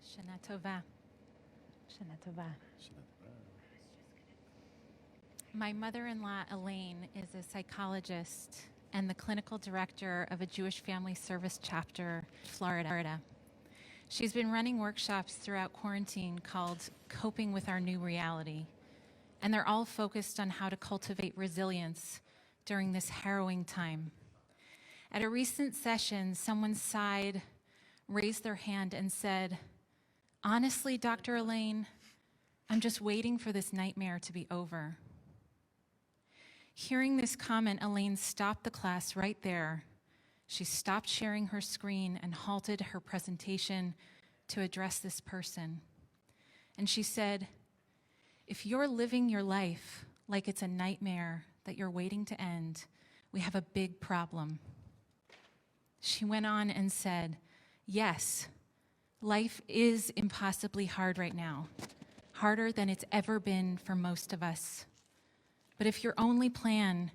Shana Tova. Shana Tova. My mother-in-law, Elaine, is a psychologist and the clinical director of a Jewish Family Service chapter, Florida. She's been running workshops throughout quarantine called Coping with Our New Reality, and they're all focused on how to cultivate resilience during this harrowing time. At a recent session, someone sighed, raised their hand, and said, "Honestly, Dr. Elaine, I'm just waiting for this nightmare to be over." Hearing this comment, Elaine stopped the class right there. She stopped sharing her screen and halted her presentation to address this person. And she said, "If you're living your life like it's a nightmare that you're waiting to end, we have a big problem." She went on and said, "Yes, life is impossibly hard right now, harder than it's ever been for most of us. But if your only plan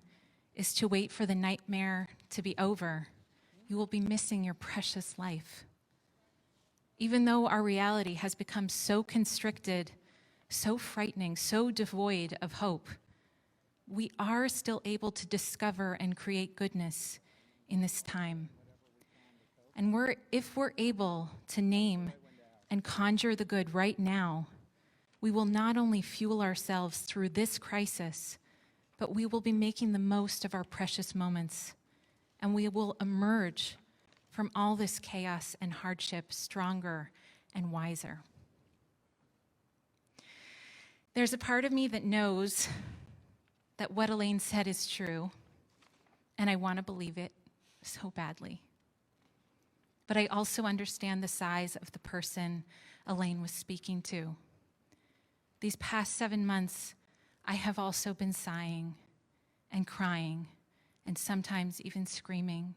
is to wait for the nightmare to be over, you will be missing your precious life. Even though our reality has become so constricted, so frightening, so devoid of hope, we are still able to discover and create goodness in this time. And if we're able to name and conjure the good right now, we will not only fuel ourselves through this crisis, but we will be making the most of our precious moments, and we will emerge from all this chaos and hardship stronger and wiser." There's a part of me that knows that what Elaine said is true, and I want to believe it so badly. But I also understand the size of the person Elaine was speaking to. These past 7 months, I have also been sighing and crying and sometimes even screaming.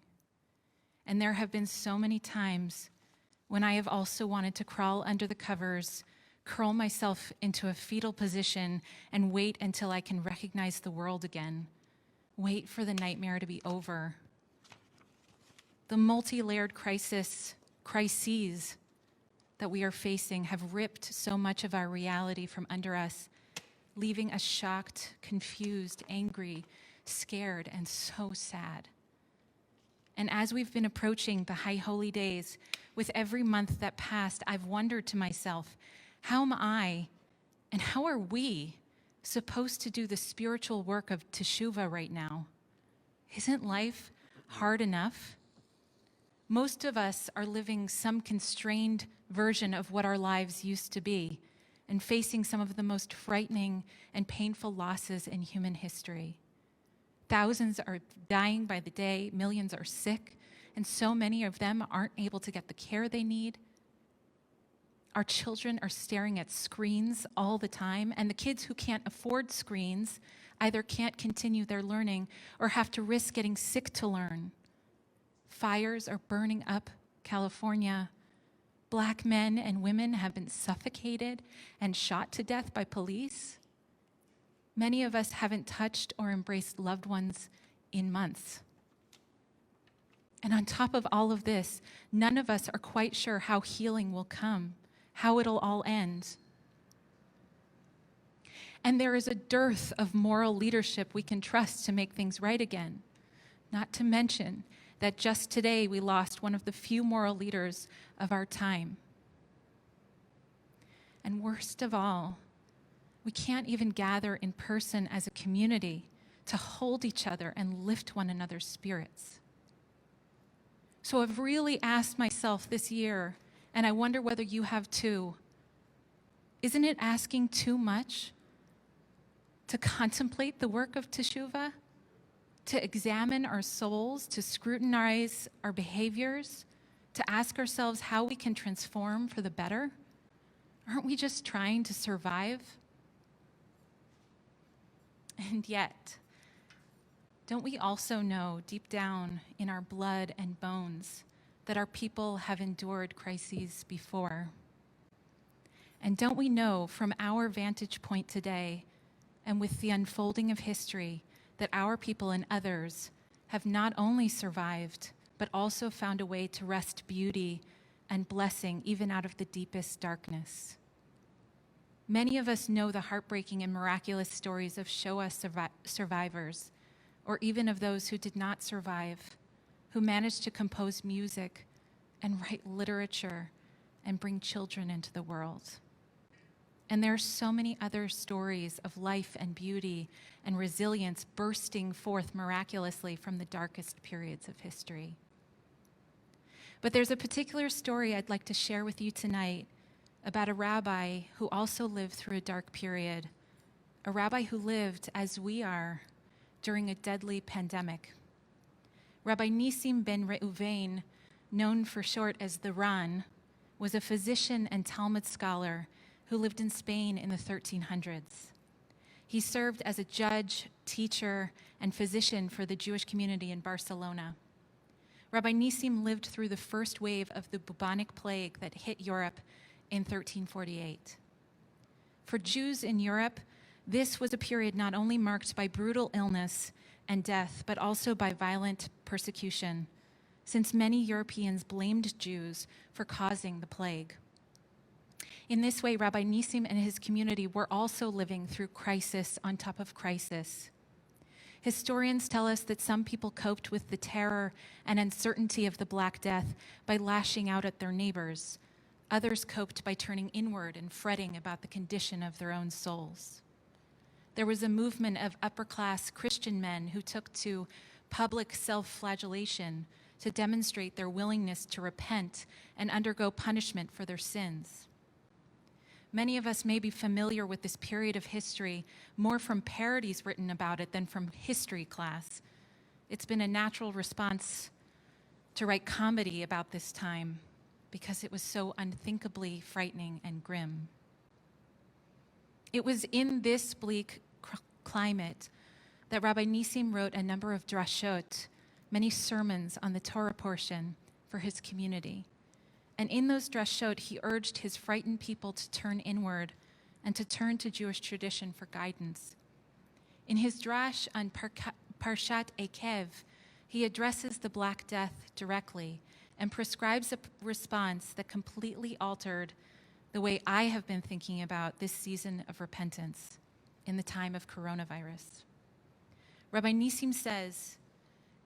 And there have been so many times when I have also wanted to crawl under the covers, curl myself into a fetal position, and wait until I can recognize the world again. Wait for the nightmare to be over. The multi-layered crises that we are facing have ripped so much of our reality from under us, leaving us shocked, confused, angry, scared, and so sad. And as we've been approaching the high holy days, with every month that passed, I've wondered to myself, how am I and how are we supposed to do the spiritual work of teshuvah right now? Isn't life hard enough? Most of us are living some constrained version of what our lives used to be, and facing some of the most frightening and painful losses in human history. Thousands are dying by the day, millions are sick, and so many of them aren't able to get the care they need. Our children are staring at screens all the time, and the kids who can't afford screens either can't continue their learning or have to risk getting sick to learn. Fires are burning up California. Black men and women have been suffocated and shot to death by police. Many of us haven't touched or embraced loved ones in months. And on top of all of this, none of us are quite sure how healing will come, how it'll all end. And there is a dearth of moral leadership we can trust to make things right again, not to mention that just today we lost one of the few moral leaders of our time. And worst of all, we can't even gather in person as a community to hold each other and lift one another's spirits. So I've really asked myself this year, and I wonder whether you have too, isn't it asking too much to contemplate the work of teshuvah? To examine our souls, to scrutinize our behaviors, to ask ourselves how we can transform for the better? Aren't we just trying to survive? And yet, don't we also know deep down in our blood and bones that our people have endured crises before? And don't we know from our vantage point today, and with the unfolding of history, that our people and others have not only survived, but also found a way to wrest beauty and blessing even out of the deepest darkness. Many of us know the heartbreaking and miraculous stories of Shoah survivors, or even of those who did not survive, who managed to compose music and write literature and bring children into the world. And there are so many other stories of life and beauty and resilience bursting forth miraculously from the darkest periods of history. But there's a particular story I'd like to share with you tonight about a rabbi who also lived through a dark period, a rabbi who lived, as we are, during a deadly pandemic. Rabbi Nissim ben Reuven, known for short as the Ran, was a physician and Talmud scholar who lived in Spain in the 1300s. He served as a judge, teacher, and physician for the Jewish community in Barcelona. Rabbi Nissim lived through the first wave of the bubonic plague that hit Europe in 1348. For Jews in Europe, this was a period not only marked by brutal illness and death, but also by violent persecution, since many Europeans blamed Jews for causing the plague. In this way, Rabbi Nissim and his community were also living through crisis on top of crisis. Historians tell us that some people coped with the terror and uncertainty of the Black Death by lashing out at their neighbors. Others coped by turning inward and fretting about the condition of their own souls. There was a movement of upper-class Christian men who took to public self-flagellation to demonstrate their willingness to repent and undergo punishment for their sins. Many of us may be familiar with this period of history more from parodies written about it than from history class. It's been a natural response to write comedy about this time because it was so unthinkably frightening and grim. It was in this bleak climate that Rabbi Nissim wrote a number of drashot, many sermons on the Torah portion for his community. And in those drashot, he urged his frightened people to turn inward and to turn to Jewish tradition for guidance. In his drash on Parshat Ekev, he addresses the Black Death directly and prescribes a response that completely altered the way I have been thinking about this season of repentance in the time of coronavirus. Rabbi Nissim says,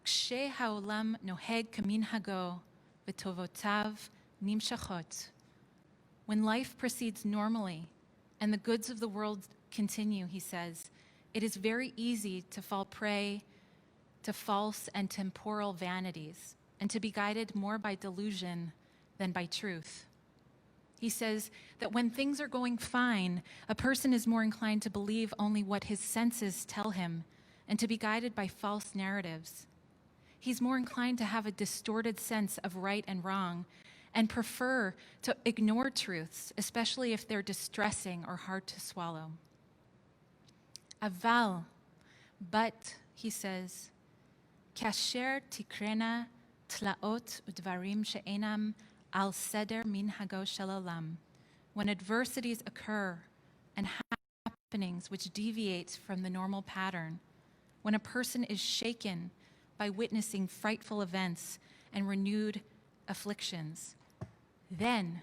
"Kshe ha'olam noheg kaminhago v'tovotav nimshachot." When life proceeds normally and the goods of the world continue, he says, it is very easy to fall prey to false and temporal vanities and to be guided more by delusion than by truth. He says that when things are going fine, a person is more inclined to believe only what his senses tell him and to be guided by false narratives. He's more inclined to have a distorted sense of right and wrong and prefer to ignore truths, especially if they're distressing or hard to swallow. Aval, but, he says, kasher tikrena tlaot udvarim she'enam al seder minhago shel olam. When adversities occur and happenings which deviate from the normal pattern, when a person is shaken by witnessing frightful events and renewed afflictions, then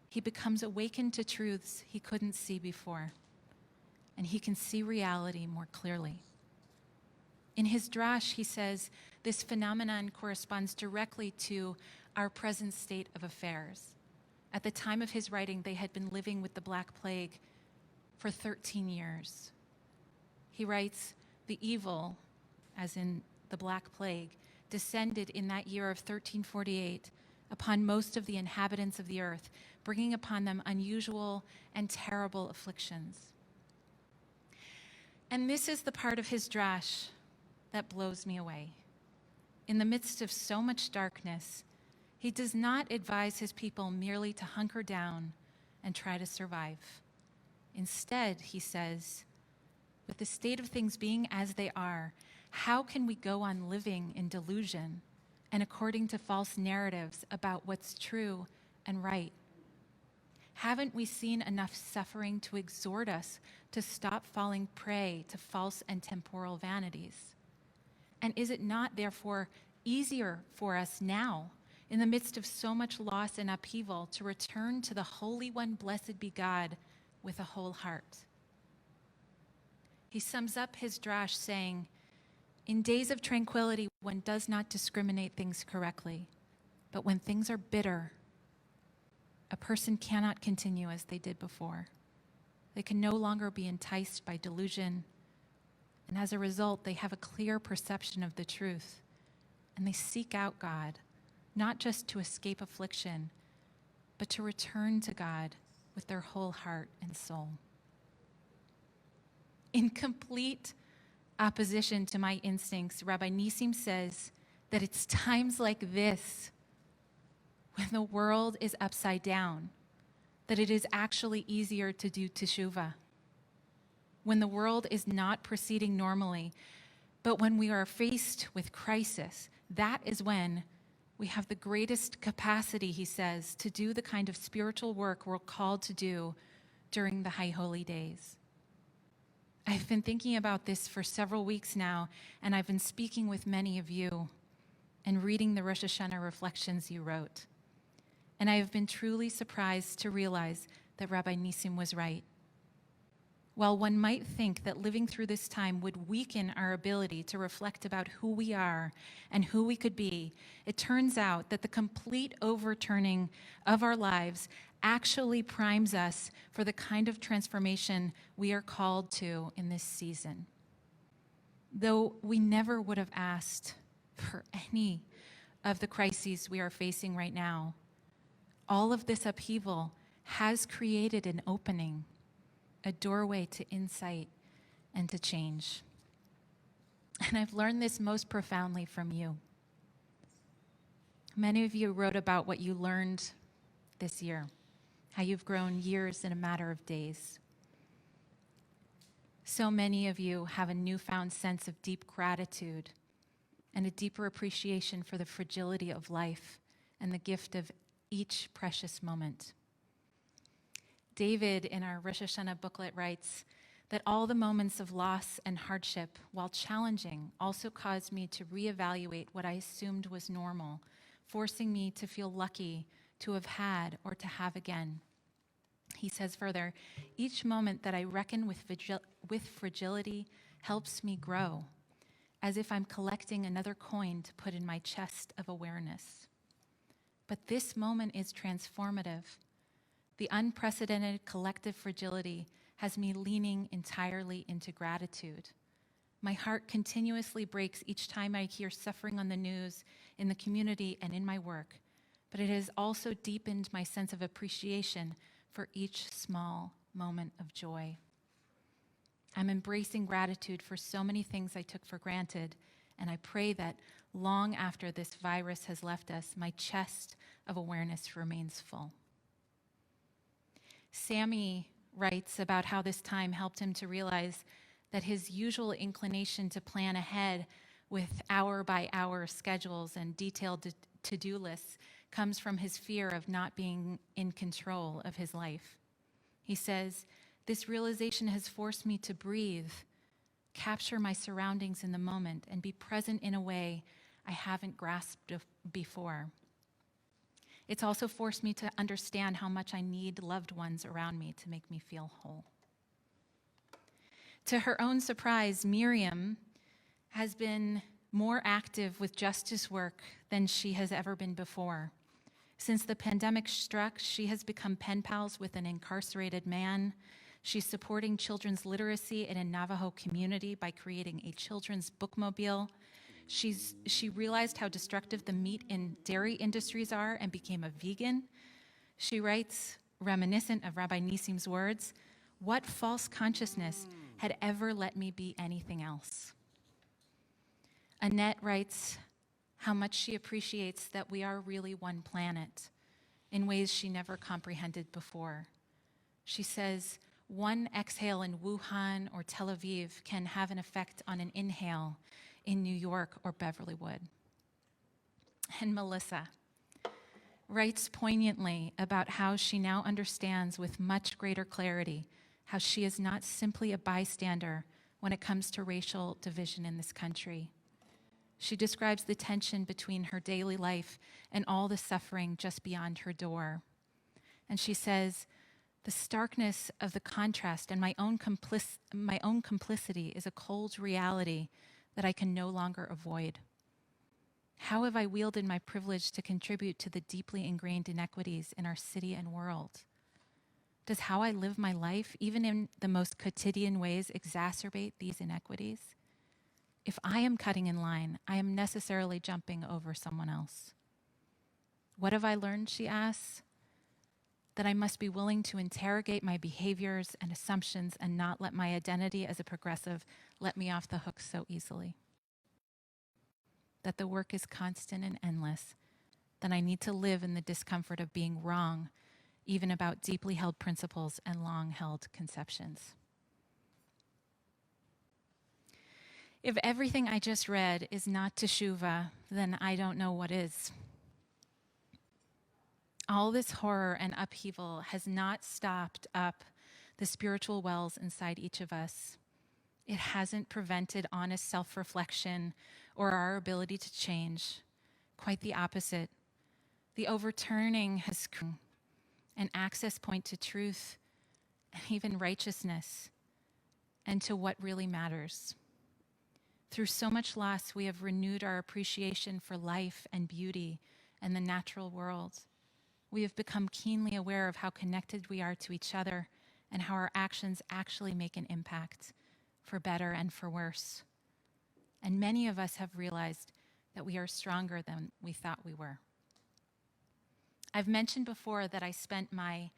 he becomes awakened to truths he couldn't see before, and he can see reality more clearly. In his drash, he says, this phenomenon corresponds directly to our present state of affairs. At the time of his writing, they had been living with the Black Plague for 13 years. He writes, the evil, as in the Black Plague, descended in that year of 1348 upon most of the inhabitants of the earth, bringing upon them unusual and terrible afflictions. And this is the part of his drash that blows me away. In the midst of so much darkness, he does not advise his people merely to hunker down and try to survive. Instead, he says, with the state of things being as they are, how can we go on living in delusion and according to false narratives about what's true and right? Haven't we seen enough suffering to exhort us to stop falling prey to false and temporal vanities? And is it not, therefore, easier for us now, in the midst of so much loss and upheaval, to return to the Holy One, blessed be God, with a whole heart. He sums up his drash saying, in days of tranquility, one does not discriminate things correctly, but when things are bitter, a person cannot continue as they did before. They can no longer be enticed by delusion, and as a result, they have a clear perception of the truth, and they seek out God, not just to escape affliction, but to return to God with their whole heart and soul. In complete opposition to my instincts, Rabbi Nissim says that it's times like this, when the world is upside down, that it is actually easier to do teshuvah. When the world is not proceeding normally, but when we are faced with crisis, that is when we have the greatest capacity, he says, to do the kind of spiritual work we're called to do during the high holy days. I've been thinking about this for several weeks now, and I've been speaking with many of you and reading the Rosh Hashanah reflections you wrote. And I have been truly surprised to realize that Rabbi Nissim was right. While one might think that living through this time would weaken our ability to reflect about who we are and who we could be, it turns out that the complete overturning of our lives actually primes us for the kind of transformation we are called to in this season. Though we never would have asked for any of the crises we are facing right now, all of this upheaval has created an opening, a doorway to insight and to change. And I've learned this most profoundly from you. Many of you wrote about what you learned this year, how you've grown years in a matter of days. So many of you have a newfound sense of deep gratitude and a deeper appreciation for the fragility of life and the gift of each precious moment. David, in our Rosh Hashanah booklet, writes that all the moments of loss and hardship, while challenging, also caused me to reevaluate what I assumed was normal, forcing me to feel lucky to have had or to have again. He says further, each moment that I reckon with fragility helps me grow, as if I'm collecting another coin to put in my chest of awareness. But this moment is transformative. The unprecedented collective fragility has me leaning entirely into gratitude. My heart continuously breaks each time I hear suffering on the news, in the community, and in my work. But it has also deepened my sense of appreciation for each small moment of joy. I'm embracing gratitude for so many things I took for granted, and I pray that long after this virus has left us, my chest of awareness remains full. Sammy writes about how this time helped him to realize that his usual inclination to plan ahead with hour-by-hour schedules and detailed to-do lists comes from his fear of not being in control of his life. He says, "This realization has forced me to breathe, capture my surroundings in the moment, and be present in a way I haven't grasped before. It's also forced me to understand how much I need loved ones around me to make me feel whole." To her own surprise, Miriam has been more active with justice work than she has ever been before. Since the pandemic struck, she has become pen pals with an incarcerated man. She's supporting children's literacy in a Navajo community by creating a children's bookmobile. She realized how destructive the meat and dairy industries are and became a vegan. She writes, reminiscent of Rabbi Nissim's words, "What false consciousness had ever let me be anything else?" Annette writes how much she appreciates that we are really one planet in ways she never comprehended before. She says, one exhale in Wuhan or Tel Aviv can have an effect on an inhale in New York or Beverlywood. And Melissa writes poignantly about how she now understands with much greater clarity how she is not simply a bystander when it comes to racial division in this country. She describes the tension between her daily life and all the suffering just beyond her door. And she says, the starkness of the contrast and my own complicity is a cold reality that I can no longer avoid. How have I wielded my privilege to contribute to the deeply ingrained inequities in our city and world? Does how I live my life, even in the most quotidian ways, exacerbate these inequities? If I am cutting in line, I am necessarily jumping over someone else. What have I learned, she asks? That I must be willing to interrogate my behaviors and assumptions and not let my identity as a progressive let me off the hook so easily. That the work is constant and endless, that I need to live in the discomfort of being wrong, even about deeply held principles and long-held conceptions. If everything I just read is not teshuvah, then I don't know what is. All this horror and upheaval has not stopped up the spiritual wells inside each of us. It hasn't prevented honest self-reflection or our ability to change. Quite the opposite. The overturning has an access point to truth and even righteousness and to what really matters. Through so much loss, we have renewed our appreciation for life and beauty and the natural world. We have become keenly aware of how connected we are to each other and how our actions actually make an impact, for better and for worse. And many of us have realized that we are stronger than we thought we were. I've mentioned before that I spent my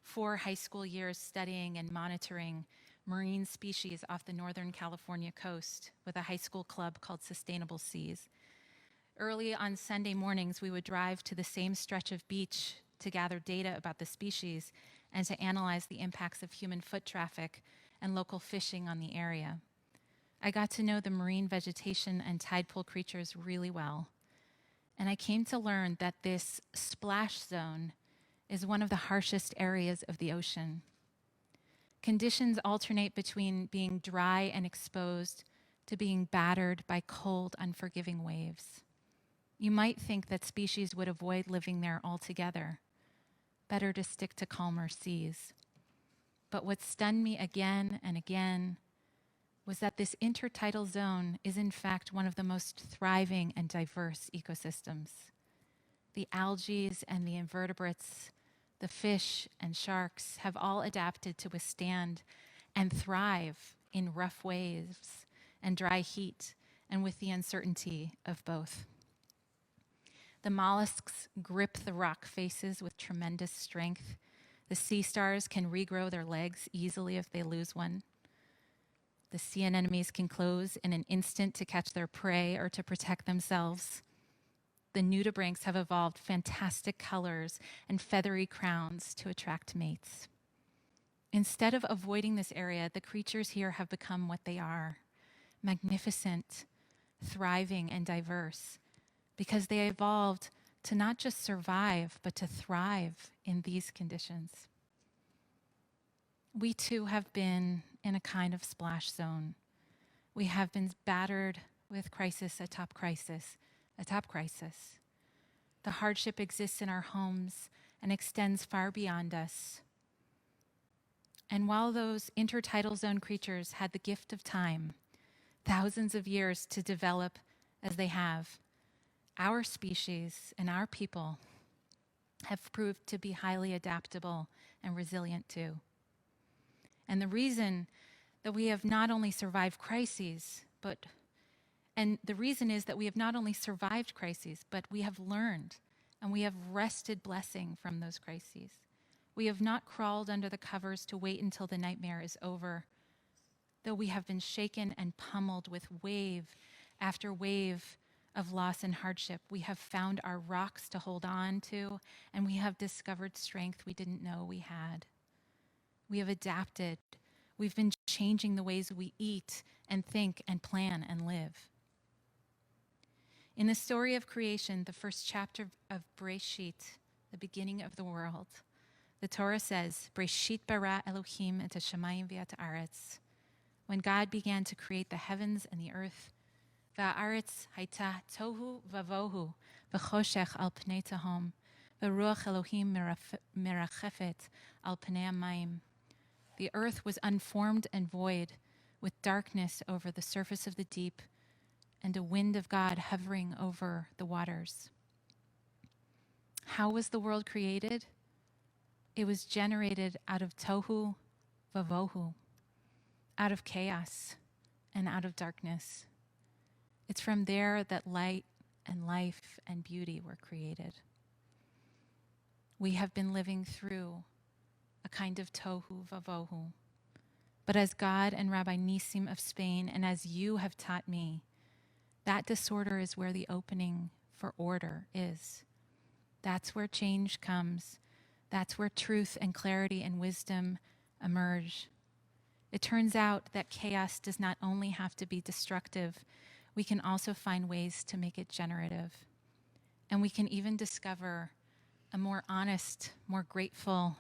4 high school years studying and monitoring marine species off the Northern California coast with a high school club called Sustainable Seas. Early on Sunday mornings, we would drive to the same stretch of beach to gather data about the species and to analyze the impacts of human foot traffic and local fishing on the area. I got to know the marine vegetation and tide pool creatures really well. And I came to learn that this splash zone is one of the harshest areas of the ocean. Conditions alternate between being dry and exposed to being battered by cold, unforgiving waves. You might think that species would avoid living there altogether. Better to stick to calmer seas. But what stunned me again and again was that this intertidal zone is in fact one of the most thriving and diverse ecosystems. The algae and the invertebrates, the fish and sharks have all adapted to withstand and thrive in rough waves and dry heat and with the uncertainty of both. The mollusks grip the rock faces with tremendous strength. The sea stars can regrow their legs easily if they lose one. The sea anemones can close in an instant to catch their prey or to protect themselves. The nudibranchs have evolved fantastic colors and feathery crowns to attract mates. Instead of avoiding this area, the creatures here have become what they are: magnificent, thriving, and diverse, because they evolved to not just survive, but to thrive in these conditions. We too have been in a kind of splash zone. We have been battered with crisis atop crisis atop crisis. The hardship exists in our homes and extends far beyond us. And while those intertidal zone creatures had the gift of time, thousands of years to develop as they have, our species and our people have proved to be highly adaptable and resilient too. And the reason that we have not only survived crises, but we have learned and we have wrested blessing from those crises. We have not crawled under the covers to wait until the nightmare is over, though we have been shaken and pummeled with wave after wave of loss and hardship. We have found our rocks to hold on to, and we have discovered strength we didn't know we had. We have adapted. We've been changing the ways we eat and think and plan and live. In the story of creation, the first chapter of Bereshit, the beginning of the world, the Torah says, Bereshit bara Elohim et hashamayim v'et haaretz. When God began to create the heavens and the earth, Va'aretz hayta tohu vavohu, v'choshech al pnei tahom, v'ruach Elohim merachefet al pnei hamayim. The earth was unformed and void, with darkness over the surface of the deep, and a wind of God hovering over the waters. How was the world created? It was generated out of tohu vavohu, out of chaos and out of darkness. It's from there that light and life and beauty were created. We have been living through a kind of tohu vavohu. But as God and Rabbi Nissim of Spain, and as you have taught me, that disorder is where the opening for order is. That's where change comes. That's where truth and clarity and wisdom emerge. It turns out that chaos does not only have to be destructive, we can also find ways to make it generative. And we can even discover a more honest, more grateful,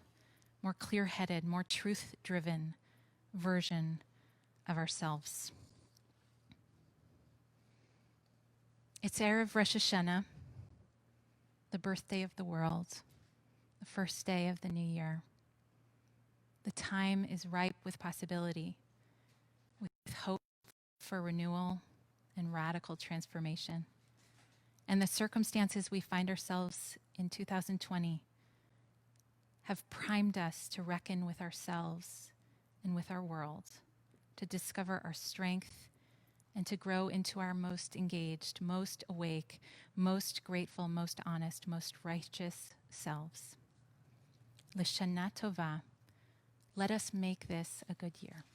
more clear-headed, more truth-driven version of ourselves. It's Erev Rosh Hashanah, the birthday of the world, the first day of the new year. The time is ripe with possibility, with hope for renewal and radical transformation. And the circumstances we find ourselves in 2020 have primed us to reckon with ourselves and with our world, to discover our strength and to grow into our most engaged, most awake, most grateful, most honest, most righteous selves. L'shana tova. Let us make this a good year.